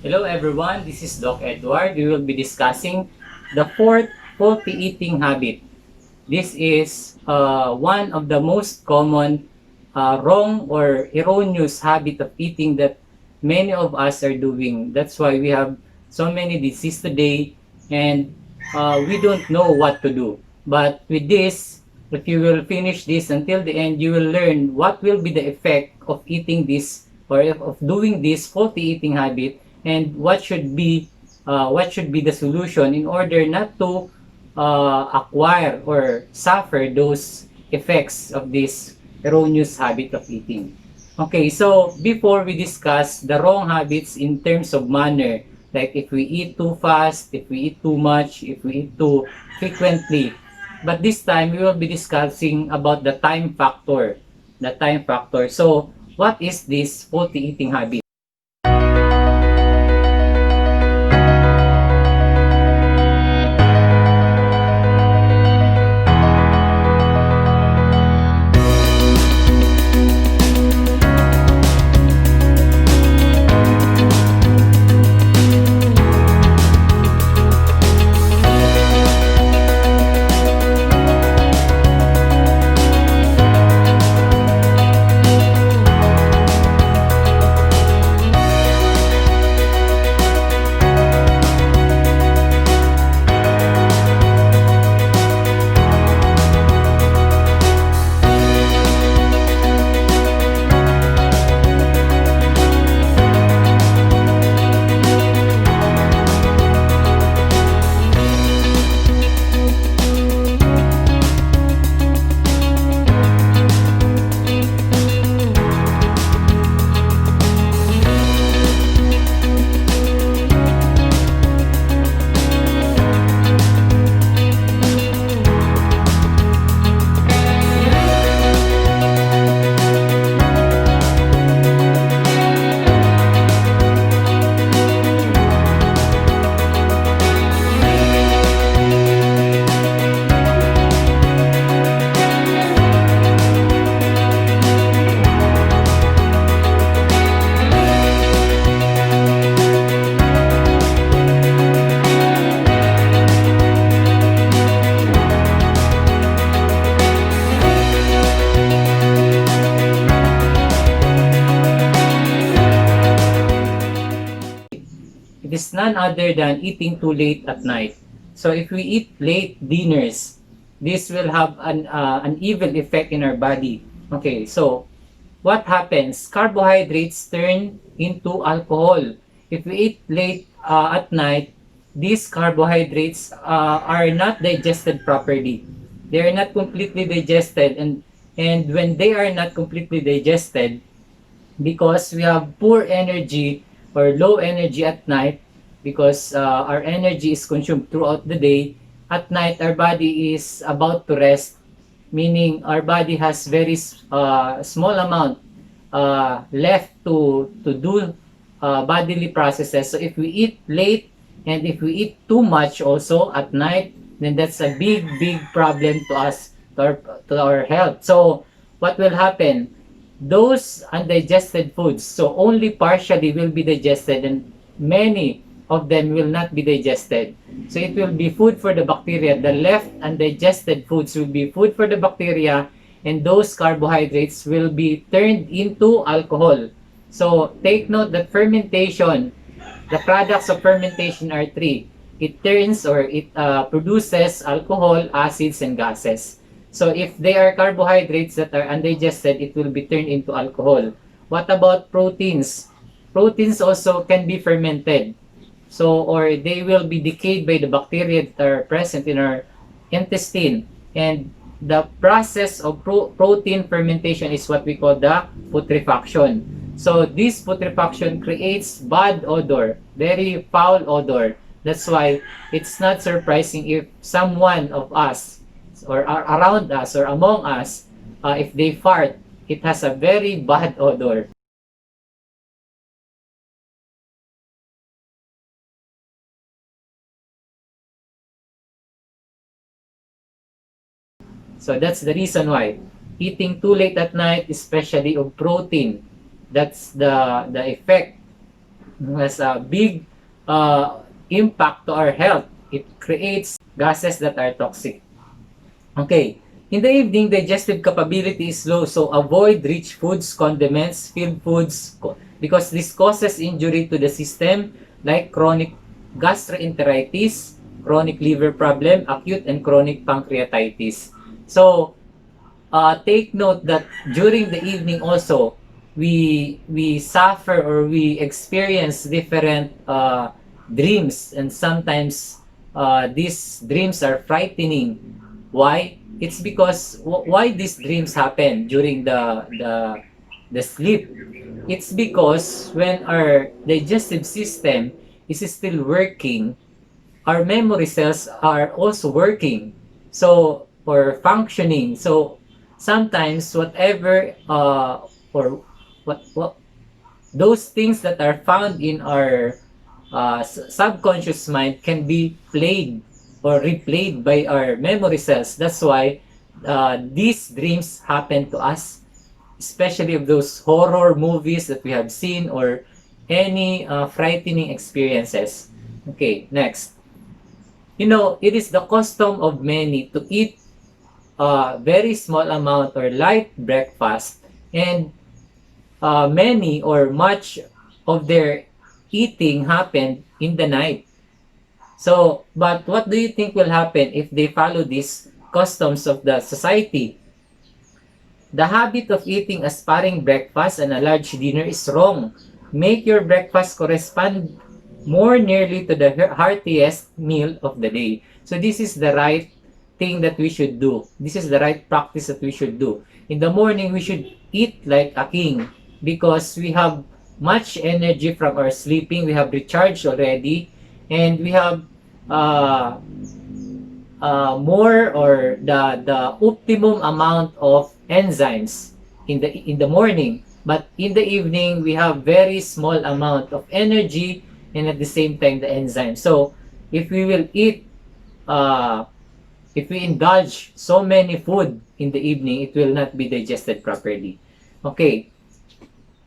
Hello everyone, this is Doc Edward. We will be discussing the fourth faulty eating habit. This is one of the most common wrong or erroneous habit of eating that many of us are doing. That's why we have so many diseases today and we don't know what to do. But with this, if you will finish this until the end, you will learn what will be the effect of eating this or of doing this faulty eating habit and what should be the solution in order not to acquire or suffer those effects of this erroneous habit of eating. Okay, so before we discuss the wrong habits in terms of manner, like if we eat too fast, if we eat too much, if we eat too frequently, but this time we will be discussing about the time factor. The time factor. So, what is this faulty eating habit? It is none other than eating too late at night. So if we eat late dinners, this will have an evil effect in our body. Okay, so what happens? Carbohydrates turn into alcohol. If we eat late at night, these carbohydrates are not digested properly. They are not completely digested, and when they are not completely digested, because we have poor energy or low energy at night, because our energy is consumed throughout the day. At night, our body is about to rest, meaning our body has very small amount left to do bodily processes. So if we eat late and if we eat too much also at night, then that's a big problem to us, to our health. So what will happen? Those undigested foods, so only partially will be digested and many of them will not be digested. So it will be food for the bacteria. The left undigested foods will be food for the bacteria, and those carbohydrates will be turned into alcohol. So take note that fermentation, the products of fermentation are three. It turns or it produces alcohol, acids, and gases. So if they are carbohydrates that are undigested, it will be turned into alcohol. What about proteins? Proteins also can be fermented. So, or they will be decayed by the bacteria that are present in our intestine. And the process of protein fermentation is what we call the putrefaction. So, this putrefaction creates bad odor, very foul odor. That's why it's not surprising if someone of us or around us or among us, if they fart, it has a very bad odor. So that's the reason why eating too late at night, especially of protein, that's the effect has a big impact to our health. It creates gases that are toxic. Okay. In the evening, digestive capability is low, so avoid rich foods, condiments, filled foods, because this causes injury to the system like chronic gastroenteritis, chronic liver problem, acute and chronic pancreatitis. So, take note that during the evening also, we suffer or we experience different dreams, and sometimes these dreams are frightening. Why? It's because why these dreams happen during the sleep. It's because when our digestive system is still working, our memory cells are also working, so or functioning. So sometimes whatever or what those things that are found in our subconscious mind can be played or replayed by our memory cells. That's why these dreams happen to us, especially of those horror movies that we have seen or any frightening experiences. Okay, next. It is the custom of many to eat a very small amount or light breakfast, and many or much of their eating happened in the night. So, but what do you think will happen if they follow these customs of the society? The habit of eating a sparing breakfast and a large dinner is wrong. Make your breakfast correspond more nearly to the heartiest meal of the day. So this is the right thing that we should do. This is the right practice that we should do. In the morning, we should eat like a king because we have much energy from our sleeping. We have recharged already, and we have uh, more or the optimum amount of enzymes in the morning. But in the evening, we have very small amount of energy and at the same time the enzymes. So if we will eat uh, if we indulge so many food in the evening, it will not be digested properly. Okay,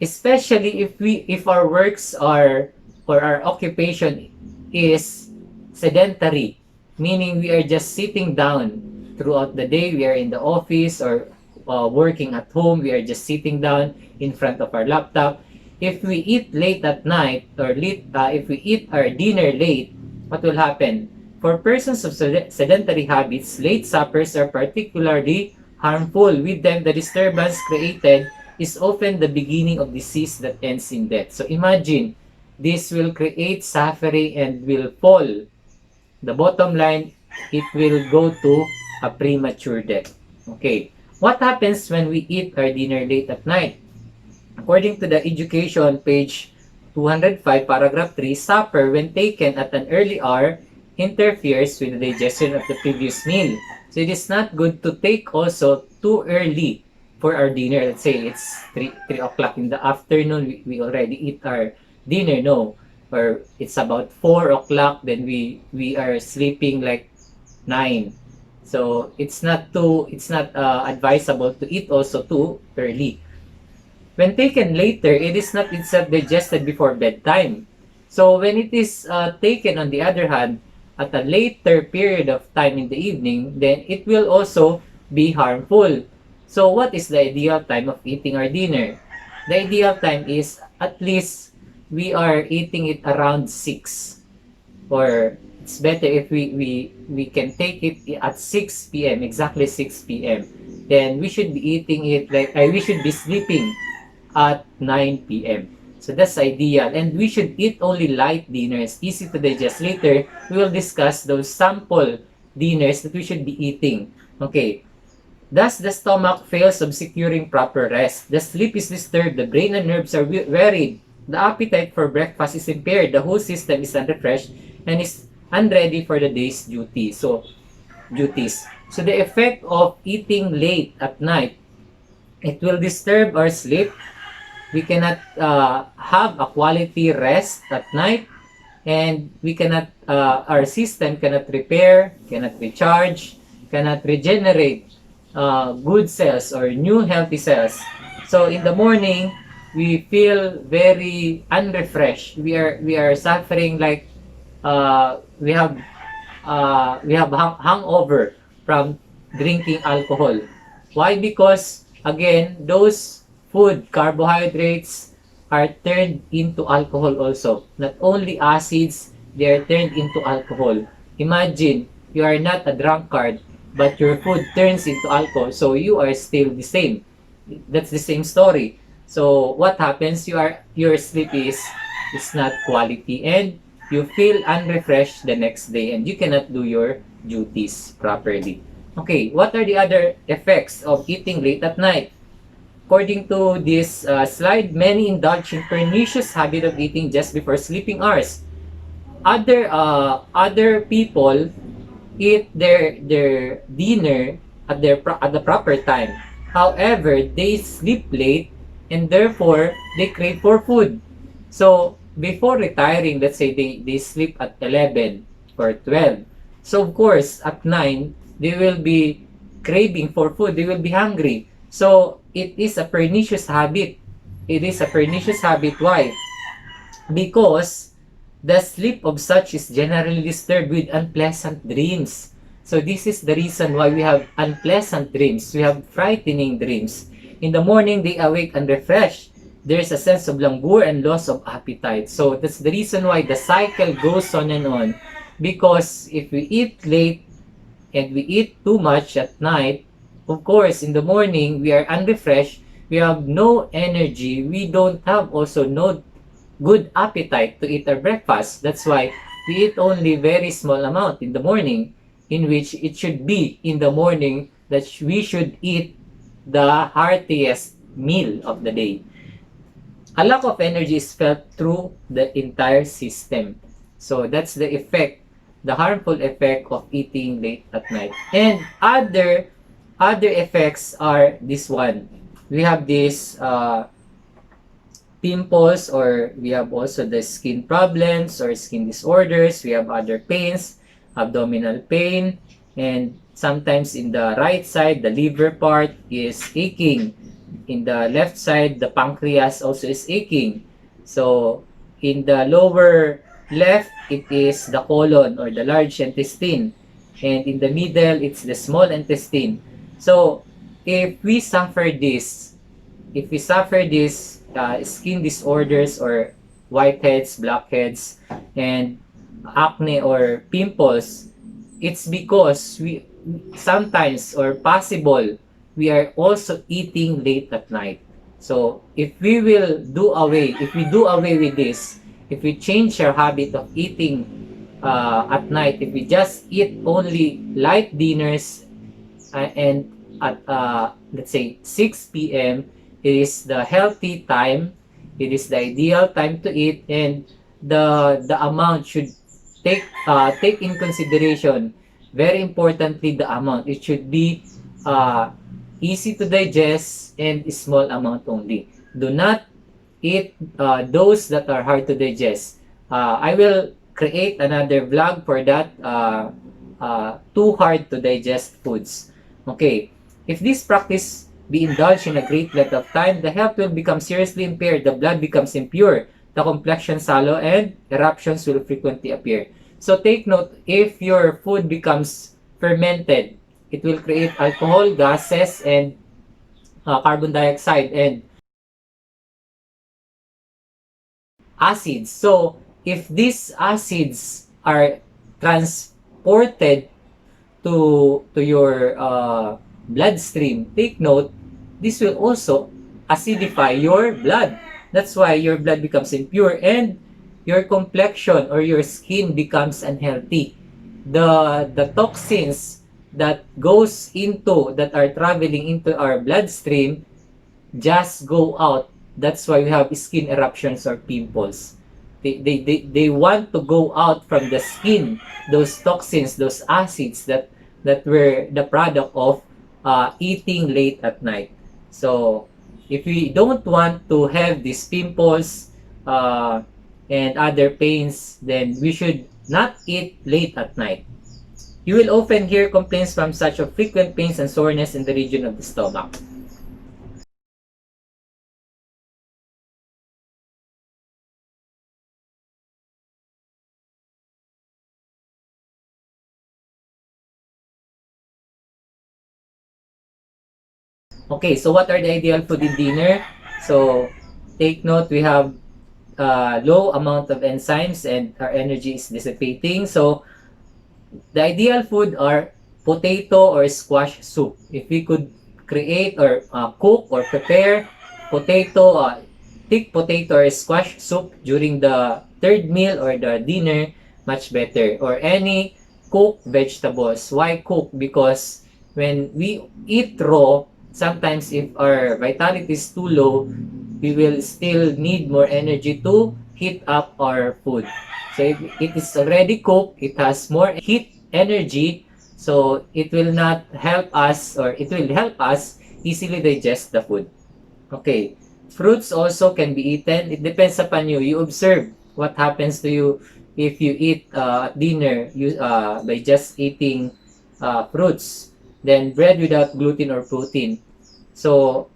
especially if our works are or our occupation is sedentary, meaning we are just sitting down throughout the day. We are in the office or working at home. We are just sitting down in front of our laptop. If we eat late at night or if we eat our dinner late, what will happen? For persons of sedentary habits, late suppers are particularly harmful. With them, the disturbance created is often the beginning of disease that ends in death. So imagine, this will create suffering and will fall. The bottom line, it will go to a premature death. Okay. What happens when we eat our dinner late at night? According to the education, page 205, paragraph 3, supper, when taken at an early hour, interferes with the digestion of the previous meal. So it is not good to take also too early for our dinner. Let's say it's 3 o'clock in the afternoon, we already eat our dinner, no. Or it's about 4 o'clock, then we are sleeping like 9. So it's not advisable to eat also too early. When taken later, it is not itself digested before bedtime. So when it is taken, on the other hand, at a later period of time in the evening, then it will also be harmful. So what is the ideal time of eating our dinner? The ideal time is at least we are eating it around 6. Or it's better if we can take it at 6 p.m., exactly 6 p.m. Then we should be eating it we should be sleeping at 9 p.m. So that's ideal. And we should eat only light dinners, easy to digest. Later, we will discuss those sample dinners that we should be eating. Okay. Thus, the stomach fails of securing proper rest. The sleep is disturbed. The brain and nerves are wearied. The appetite for breakfast is impaired. The whole system is unrefreshed and is unready for the day's duties. So the effect of eating late at night, it will disturb our sleep. We cannot have a quality rest at night, and our system cannot repair, cannot recharge, cannot regenerate good cells or new healthy cells. So in the morning, we feel very unrefreshed. We are suffering like we have hangover from drinking alcohol. Why? Because again, those food carbohydrates are turned into alcohol also. Not only acids, they are turned into alcohol. Imagine you are not a drunkard, but your food turns into alcohol, so you are still the same. That's the same story. So what happens? Your sleep is not quality, and you feel unrefreshed the next day, and you cannot do your duties properly. Okay, what are the other effects of eating late at night? According to this slide, many indulge in pernicious habit of eating just before sleeping hours. Other people eat their dinner at the proper time. However, they sleep late, and therefore they crave for food. So before retiring, let's say they sleep at 11 or 12. So of course at 9 they will be craving for food. They will be hungry. So it is a pernicious habit. It is a pernicious habit. Why? Because the sleep of such is generally disturbed with unpleasant dreams. So this is the reason why we have unpleasant dreams. We have frightening dreams. In the morning, they awake unrefreshed. There's a sense of languor and loss of appetite. So that's the reason why the cycle goes on and on. Because if we eat late and we eat too much at night, of course, in the morning, we are unrefreshed. We have no energy. We don't have also no good appetite to eat our breakfast. That's why we eat only very small amount in the morning, in which it should be in the morning that we should eat the heartiest meal of the day. A lack of energy is felt through the entire system. So that's the effect, the harmful effect of eating late at night. And other effects are this one. We have this pimples, or we have also the skin problems or skin disorders. We have other pains, abdominal pain, and sometimes in the right side, the liver part is aching. In the left side, the pancreas also is aching. So in the lower left, it is the colon or the large intestine. And in the middle, it's the small intestine. So if we suffer this, skin disorders or whiteheads, blackheads, and acne or pimples, it's because we sometimes or possible we are also eating late at night. So if we do away with this, if we change our habit of eating at night, if we just eat only light dinners and at let's say 6 p.m., it is the healthy time, it is the ideal time to eat, and the amount should take in consideration, very importantly, the amount. It should be easy to digest and small amount only. Do not eat those that are hard to digest. I will create another vlog for that, too hard to digest foods. Okay, if this practice be indulged in a great length of time, the health will become seriously impaired, the blood becomes impure, the complexion sallow, and eruptions will frequently appear. So take note, if your food becomes fermented, it will create alcohol, gases, and carbon dioxide, and acids. So if these acids are transported to your bloodstream, take note, this will also acidify your blood. That's why your blood becomes impure and your complexion or your skin becomes unhealthy. The toxins that are traveling into our bloodstream just go out. That's why we have skin eruptions or pimples. They want to go out from the skin, those toxins, those acids that were the product of eating late at night. So if we don't want to have these pimples and other pains, then we should not eat late at night. You will often hear complaints from such of frequent pains and soreness in the region of the stomach. Okay, so what are the ideal food in dinner? So take note, we have low amount of enzymes and our energy is dissipating. So the ideal food are potato or squash soup. If we could create or cook or prepare potato, thick potato or squash soup during the third meal or the dinner, much better. Or any cooked vegetables. Why cook? Because when we eat raw, sometimes if our vitality is too low, we will still need more energy to heat up our food. So if it is already cooked, it has more heat energy, so it will not help us or it will help us easily digest the food. Okay. Fruits also can be eaten. It depends upon you. You observe what happens to you if you eat at dinner by just eating fruits. Then bread without gluten or protein. So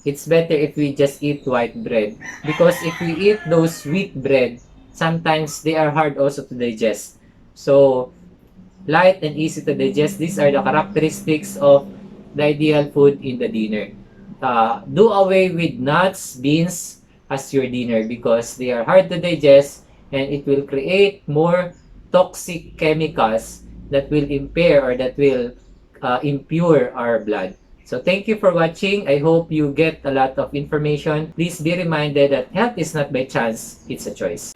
it's better if we just eat white bread. Because if we eat those wheat bread, sometimes they are hard also to digest. So light and easy to digest. These are the characteristics of the ideal food in the dinner. Do away with nuts, beans as your dinner because they are hard to digest and it will create more toxic chemicals that will impair or that will impure our blood. So thank you for watching. I hope you get a lot of information. Please be reminded that health is not by chance, it's a choice.